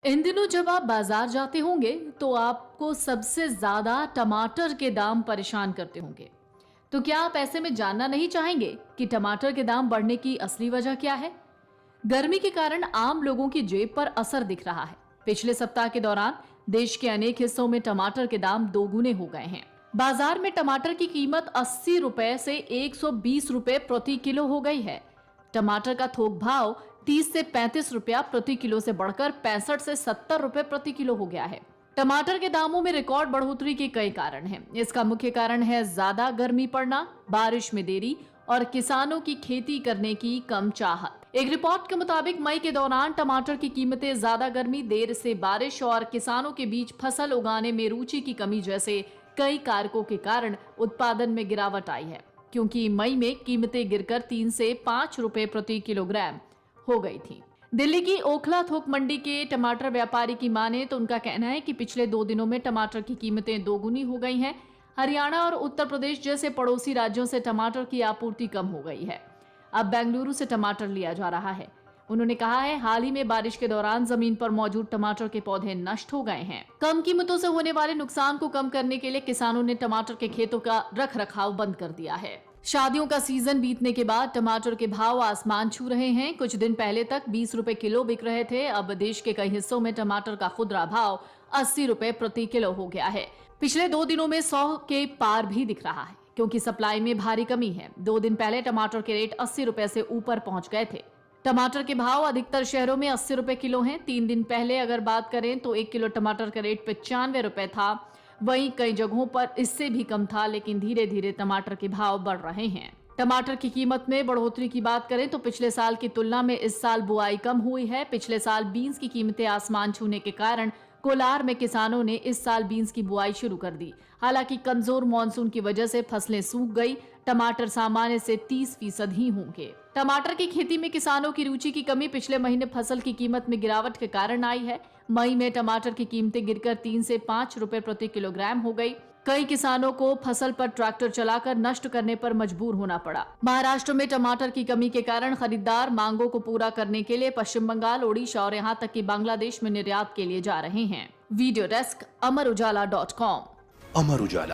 इन दिनों जब आप बाजार जाते होंगे तो आपको सबसे ज्यादा टमाटर के दाम परेशान करते होंगे। तो क्या आप ऐसे में जानना नहीं चाहेंगे कि टमाटर के दाम बढ़ने की असली वजह क्या है? गर्मी के कारण आम लोगों की जेब पर असर दिख रहा है। पिछले सप्ताह के दौरान देश के अनेक हिस्सों में टमाटर के दाम दोगुने हो गए हैं। बाजार में टमाटर की कीमत 80 रुपए से 120 रुपए प्रति किलो हो गई है। टमाटर का थोक भाव 30 से 35 रुपया प्रति किलो से बढ़कर 65 से 70 रुपए प्रति किलो हो गया है। टमाटर के दामों में रिकॉर्ड बढ़ोतरी के कई कारण हैं। इसका मुख्य कारण है ज्यादा गर्मी पड़ना, बारिश में देरी और किसानों की खेती करने की कम चाहत। एक रिपोर्ट के मुताबिक मई के दौरान टमाटर की कीमतें ज्यादा गर्मी, देर से बारिश और किसानों के बीच फसल उगाने में रुचि की कमी जैसे कई कारकों के कारण उत्पादन में गिरावट आई है, क्योंकि मई में कीमतें गिरकर 3 से 5 रुपए प्रति किलोग्राम हो गई थी। दिल्ली की ओखला थोक मंडी के टमाटर व्यापारी की माने तो उनका कहना है कि पिछले 2 दिनों में टमाटर की कीमतें दोगुनी हो गई हैं। हरियाणा और उत्तर प्रदेश जैसे पड़ोसी राज्यों से टमाटर की आपूर्ति कम हो गई है। अब बेंगलुरु से टमाटर लिया जा रहा है। उन्होंने कहा है, हाल ही में बारिश के दौरान जमीन पर मौजूद टमाटर के पौधे नष्ट हो गए हैं। कम कीमतों से होने वाले नुकसान को कम करने के लिए किसानों ने टमाटर के खेतों का रख रखाव बंद कर दिया है। शादियों का सीजन बीतने के बाद टमाटर के भाव आसमान छू रहे हैं। कुछ दिन पहले तक 20 रुपए किलो बिक रहे थे। अब देश के कई हिस्सों में टमाटर का खुदरा भाव 80 रुपए प्रति किलो हो गया है। पिछले 2 दिनों में 100 के पार भी दिख रहा है, क्योंकि सप्लाई में भारी कमी है। 2 दिन पहले टमाटर के रेट 80 रुपए से ऊपर पहुंच गए थे। टमाटर के भाव अधिकतर शहरों में 80 रुपए किलो हैं। 3 दिन पहले अगर बात करें तो 1 किलो टमाटर का रेट 95 रुपए था। वहीं कई जगहों पर इससे भी कम था, लेकिन धीरे धीरे टमाटर के भाव बढ़ रहे हैं। टमाटर की कीमत में बढ़ोतरी की बात करें तो पिछले साल की तुलना में इस साल बुआई कम हुई है। पिछले साल बीन्स की कीमतें आसमान छूने के कारण कोलार में किसानों ने इस साल बीन्स की बुआई शुरू कर दी। हालांकि कमजोर मानसून की वजह से फसलें सूख गई। टमाटर सामान्य से 30% ही होंगे। टमाटर की खेती में किसानों की रुचि की कमी पिछले महीने फसल की कीमत में गिरावट के कारण आई है। मई में टमाटर की कीमतें गिरकर 3 से 5 रुपए प्रति किलोग्राम हो गई। कई किसानों को फसल पर ट्रैक्टर चलाकर नष्ट करने पर मजबूर होना पड़ा। महाराष्ट्र में टमाटर की कमी के कारण खरीदार मांगों को पूरा करने के लिए पश्चिम बंगाल, ओडिशा और यहां तक कि बांग्लादेश में निर्यात के लिए जा रहे हैं। Video desk, Amar Ujala .com। Amar Ujala.